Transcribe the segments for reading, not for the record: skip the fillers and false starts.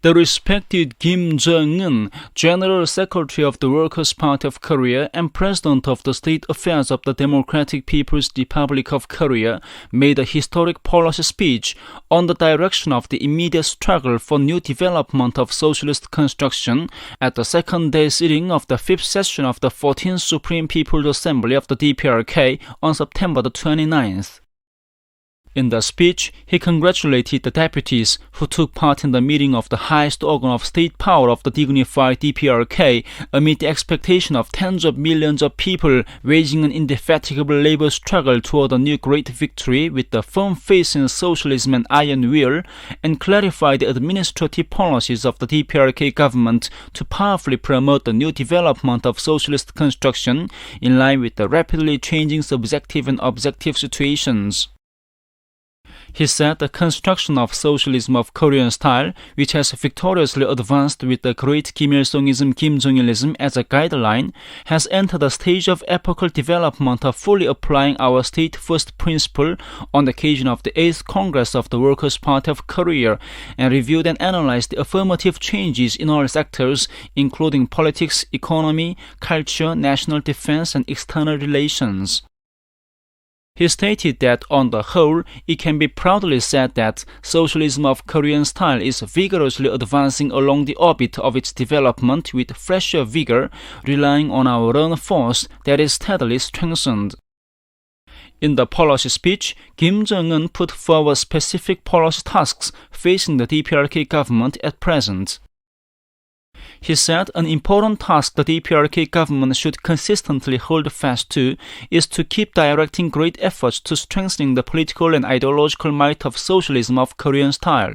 The respected Kim Jong Un, General Secretary of the Workers' Party of Korea and President of the State Affairs of the Democratic People's Republic of Korea, made a historic policy speech on the direction of the immediate struggle for new development of socialist construction at the second-day sitting of the fifth session of the 14th Supreme People's Assembly of the DPRK on September the 29th. In the speech, he congratulated the deputies who took part in the meeting of the highest organ of state power of the dignified DPRK amid the expectation of tens of millions of people waging an indefatigable labor struggle toward a new great victory with the firm faith in socialism and iron will, and clarified the administrative policies of the DPRK government to powerfully promote the new development of socialist construction in line with the rapidly changing subjective and objective situations. He said the construction of socialism of Korean style, which has victoriously advanced with the great Kim Il-sungism, Kim Jong-ilism as a guideline, has entered a stage of epochal development of fully applying our state-first principle on the occasion of the 8th Congress of the Workers' Party of Korea, and reviewed and analyzed the affirmative changes in all sectors, including politics, economy, culture, national defense, and external relations. He stated that, on the whole, it can be proudly said that socialism of Korean style is vigorously advancing along the orbit of its development with fresher vigor, relying on our own force that is steadily strengthened. In the policy speech, Kim Jong-un put forward specific policy tasks facing the DPRK government at present. He said an important task the DPRK government should consistently hold fast to is to keep directing great efforts to strengthening the political and ideological might of socialism of Korean style.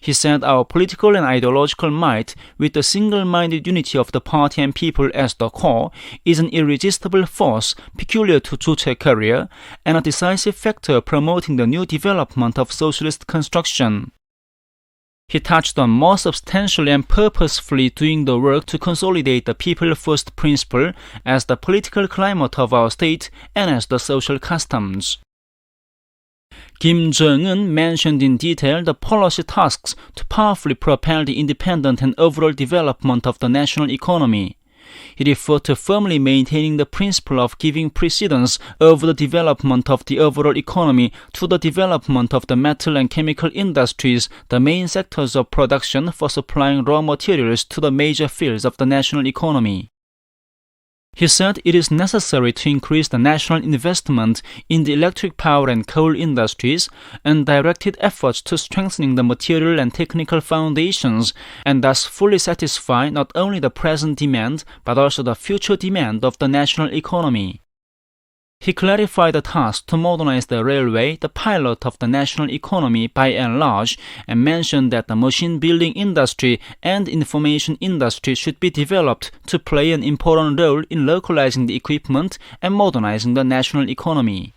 He said our political and ideological might, with the single-minded unity of the party and people as the core, is an irresistible force peculiar to Juche Korea and a decisive factor promoting the new development of socialist construction. He touched on more substantially and purposefully doing the work to consolidate the people-first principle as the political climate of our state and as the social customs. Kim Jong-un mentioned in detail the policy tasks to powerfully propel the independent and overall development of the national economy. He referred to firmly maintaining the principle of giving precedence over the development of the overall economy to the development of the metal and chemical industries, the main sectors of production for supplying raw materials to the major fields of the national economy. He said it is necessary to increase the national investment in the electric power and coal industries and directed efforts to strengthening the material and technical foundations and thus fully satisfy not only the present demand but also the future demand of the national economy. He clarified the task to modernize the railway, the pilot of the national economy by and large, and mentioned that the machine building industry and information industry should be developed to play an important role in localizing the equipment and modernizing the national economy.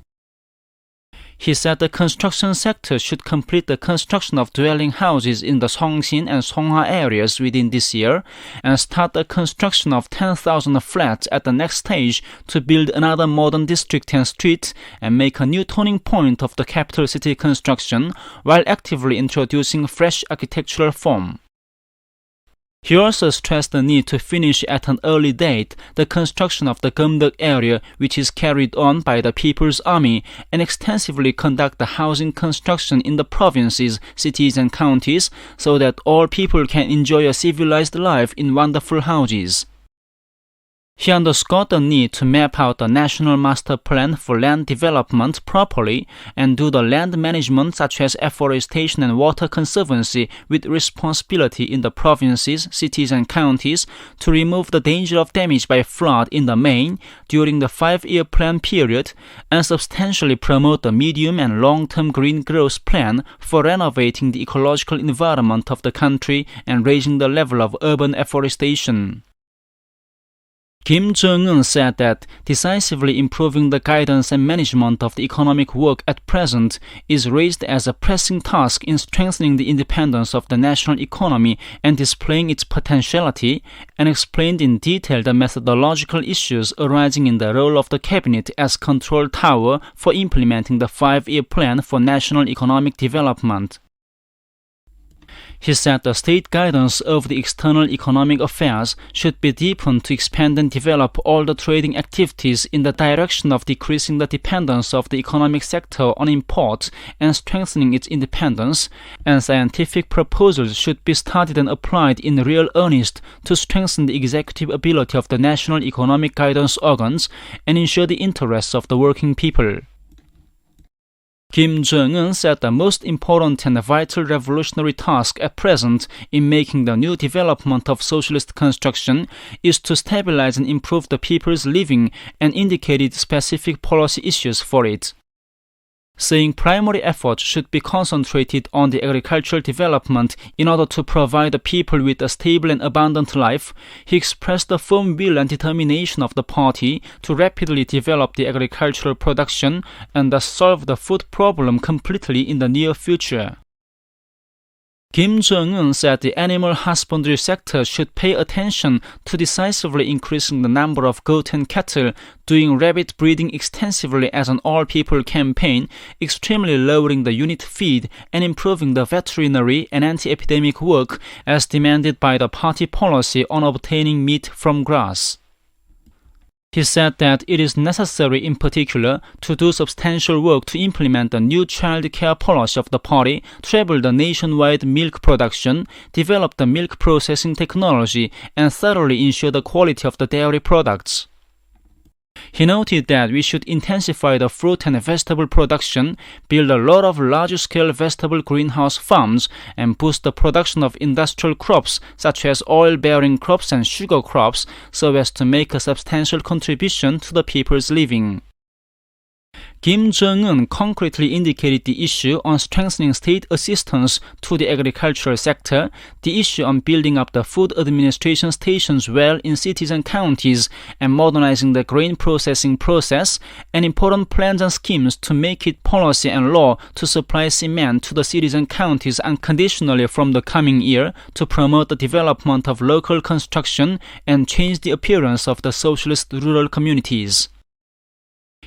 He said the construction sector should complete the construction of dwelling houses in the Seongsin and Songhwa areas within this year and start the construction of 10,000 flats at the next stage to build another modern district and street and make a new turning point of the capital city construction while actively introducing fresh architectural form. He also stressed the need to finish at an early date the construction of the Geumdeok area, which is carried on by the People's Army, and extensively conduct the housing construction in the provinces, cities and counties so that all people can enjoy a civilized life in wonderful houses. He underscored the need to map out the national master plan for land development properly and do the land management such as afforestation and water conservancy with responsibility in the provinces, cities and counties to remove the danger of damage by flood in the main during the 5-year plan period and substantially promote the medium and long-term green growth plan for renovating the ecological environment of the country and raising the level of urban afforestation. Kim Jong-un said that decisively improving the guidance and management of the economic work at present is raised as a pressing task in strengthening the independence of the national economy and displaying its potentiality, and explained in detail the methodological issues arising in the role of the cabinet as control tower for implementing the 5-year plan for national economic development. He said the state guidance over the external economic affairs should be deepened to expand and develop all the trading activities in the direction of decreasing the dependence of the economic sector on imports and strengthening its independence, and scientific proposals should be studied and applied in real earnest to strengthen the executive ability of the national economic guidance organs and ensure the interests of the working people. Kim Jong Un said the most important and vital revolutionary task at present in making the new development of socialist construction is to stabilize and improve the people's living, and indicated specific policy issues for it. Saying primary efforts should be concentrated on the agricultural development in order to provide the people with a stable and abundant life, he expressed the firm will and determination of the party to rapidly develop the agricultural production and thus solve the food problem completely in the near future. Kim Jong Un said the animal husbandry sector should pay attention to decisively increasing the number of goat and cattle, doing rabbit breeding extensively as an all-people campaign, extremely lowering the unit feed, and improving the veterinary and anti-epidemic work as demanded by the party policy on obtaining meat from grass. He said that it is necessary in particular to do substantial work to implement the new child care policy of the party, treble the nationwide milk production, develop the milk processing technology, and thoroughly ensure the quality of the dairy products. He noted that we should intensify the fruit and vegetable production, build a lot of large-scale vegetable greenhouse farms, and boost the production of industrial crops such as oil-bearing crops and sugar crops so as to make a substantial contribution to the people's living. Kim Jong Un concretely indicated the issue on strengthening state assistance to the agricultural sector, the issue on building up the food administration stations well in cities and counties, and modernizing the grain processing process, and important plans and schemes to make it policy and law to supply cement to the cities and counties unconditionally from the coming year to promote the development of local construction and change the appearance of the socialist rural communities.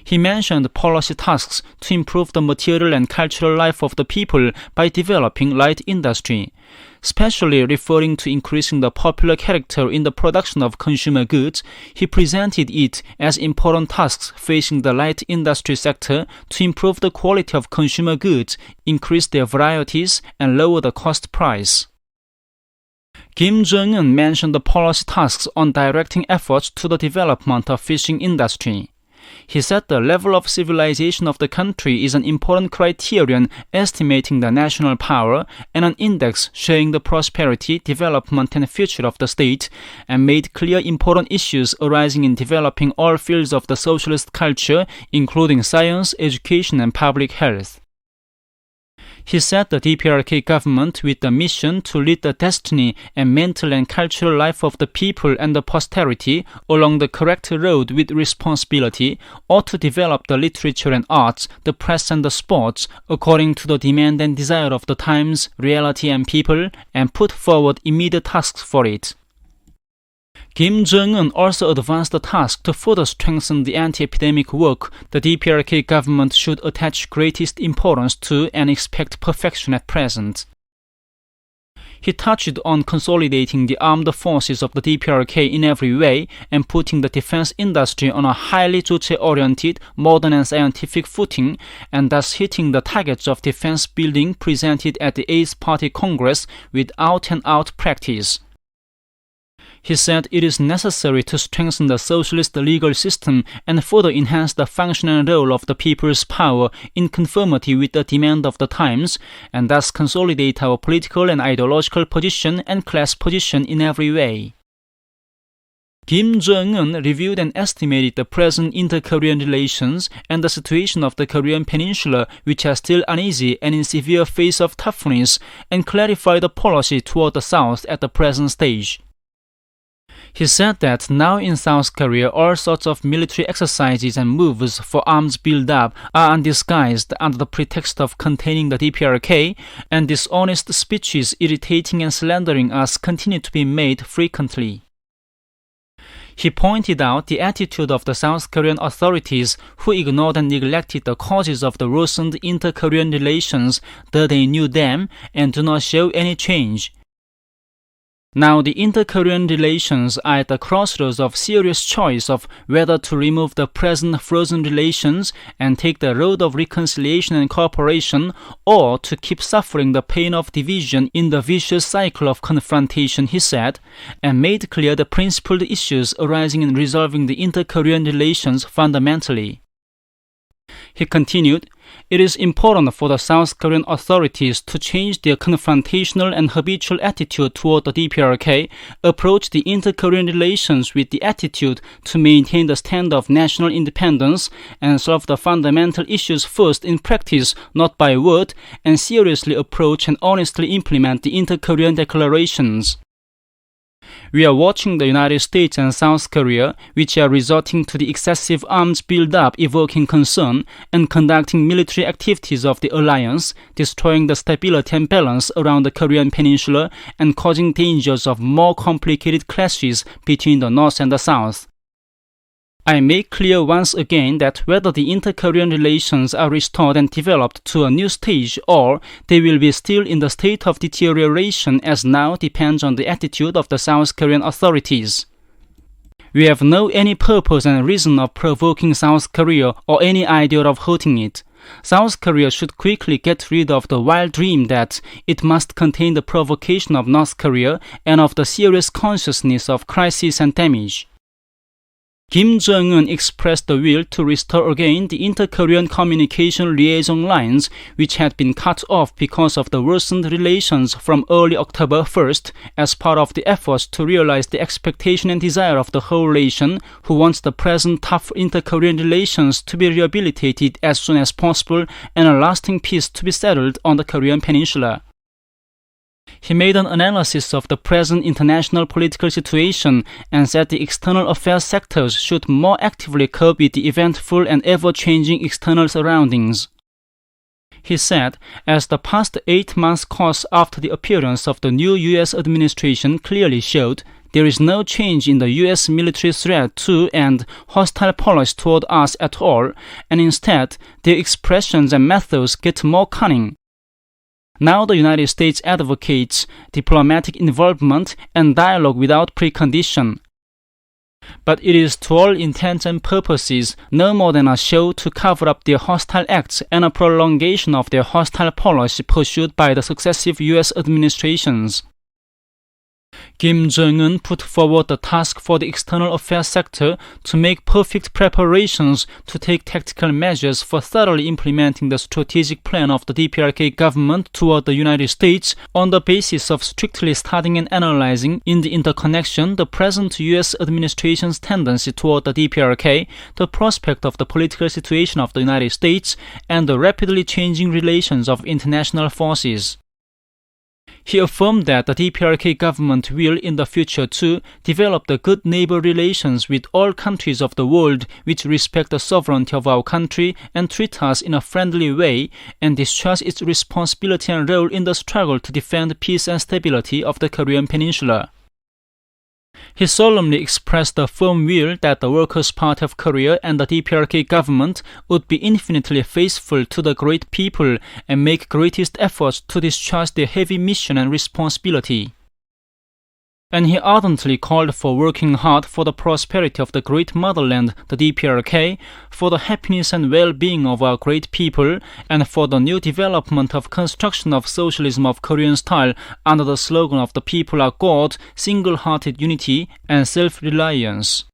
He mentioned policy tasks to improve the material and cultural life of the people by developing light industry, especially referring to increasing the popular character in the production of consumer goods. He presented it as important tasks facing the light industry sector to improve the quality of consumer goods, increase their varieties, and lower the cost price. Kim Jong Un mentioned the policy tasks on directing efforts to the development of fishing industry. He said the level of civilization of the country is an important criterion estimating the national power and an index showing the prosperity, development, and future of the state, and made clear important issues arising in developing all fields of the socialist culture, including science, education, and public health. He said the DPRK government, with the mission to lead the destiny and mental and cultural life of the people and the posterity along the correct road with responsibility, ought to develop the literature and arts, the press and the sports, according to the demand and desire of the times, reality, and people, and put forward immediate tasks for it. Kim Jong Un also advanced the task to further strengthen the anti-epidemic work the DPRK government should attach greatest importance to and expect perfection at present. He touched on consolidating the armed forces of the DPRK in every way and putting the defense industry on a highly Juche-oriented, modern and scientific footing, and thus hitting the targets of defense building presented at the 8th Party Congress with out-and-out practice. He said it is necessary to strengthen the socialist legal system and further enhance the functional role of the people's power in conformity with the demand of the times, and thus consolidate our political and ideological position and class position in every way. Kim Jong Un reviewed and estimated the present inter-Korean relations and the situation of the Korean peninsula, which are still uneasy and in severe phase of toughness, and clarified the policy toward the South at the present stage. He said that now in South Korea all sorts of military exercises and moves for arms build-up are undisguised under the pretext of containing the DPRK, and dishonest speeches irritating and slandering us continue to be made frequently. He pointed out the attitude of the South Korean authorities who ignored and neglected the causes of the worsened inter-Korean relations, though they knew them, and do not show any change. Now the inter-Korean relations are at the crossroads of serious choice of whether to remove the present frozen relations and take the road of reconciliation and cooperation, or to keep suffering the pain of division in the vicious cycle of confrontation, he said, and made clear the principled issues arising in resolving the inter-Korean relations fundamentally. He continued, "It is important for the South Korean authorities to change their confrontational and habitual attitude toward the DPRK, approach the inter-Korean relations with the attitude to maintain the stand of national independence, and solve the fundamental issues first in practice, not by word, and seriously approach and honestly implement the inter-Korean declarations. We are watching the United States and South Korea, which are resorting to the excessive arms build-up evoking concern, and conducting military activities of the alliance, destroying the stability and balance around the Korean peninsula, and causing dangers of more complicated clashes between the North and the South. I make clear once again that whether the inter-Korean relations are restored and developed to a new stage or they will be still in the state of deterioration as now depends on the attitude of the South Korean authorities. We have no any purpose and reason of provoking South Korea or any idea of hurting it. South Korea should quickly get rid of the wild dream that it must contain the provocation of North Korea and of the serious consciousness of crisis and damage." Kim Jong Un expressed the will to restore again the inter-Korean communication liaison lines, which had been cut off because of the worsened relations from early October 1st, as part of the efforts to realize the expectation and desire of the whole nation, who wants the present tough inter-Korean relations to be rehabilitated as soon as possible and a lasting peace to be settled on the Korean peninsula. He made an analysis of the present international political situation and said the external affairs sectors should more actively cope with the eventful and ever-changing external surroundings. He said, as the past 8 months' course after the appearance of the new U.S. administration clearly showed, there is no change in the U.S. military threat to and hostile policy toward us at all, and instead, their expressions and methods get more cunning. Now the United States advocates diplomatic involvement and dialogue without precondition. But it is to all intents and purposes no more than a show to cover up their hostile acts and a prolongation of their hostile policy pursued by the successive U.S. administrations. Kim Jong Un put forward the task for the external affairs sector to make perfect preparations to take tactical measures for thoroughly implementing the strategic plan of the DPRK government toward the United States on the basis of strictly studying and analyzing in the interconnection the present U.S. administration's tendency toward the DPRK, the prospect of the political situation of the United States, and the rapidly changing relations of international forces. He affirmed that the DPRK government will in the future too develop the good neighbor relations with all countries of the world which respect the sovereignty of our country and treat us in a friendly way, and discharge its responsibility and role in the struggle to defend peace and stability of the Korean peninsula. He solemnly expressed the firm will that the Workers' Party of Korea and the DPRK government would be infinitely faithful to the great people and make greatest efforts to discharge their heavy mission and responsibility. And he ardently called for working hard for the prosperity of the great motherland, the DPRK, for the happiness and well-being of our great people, and for the new development of construction of socialism of Korean style under the slogan of the people are God, single-hearted unity, and self-reliance.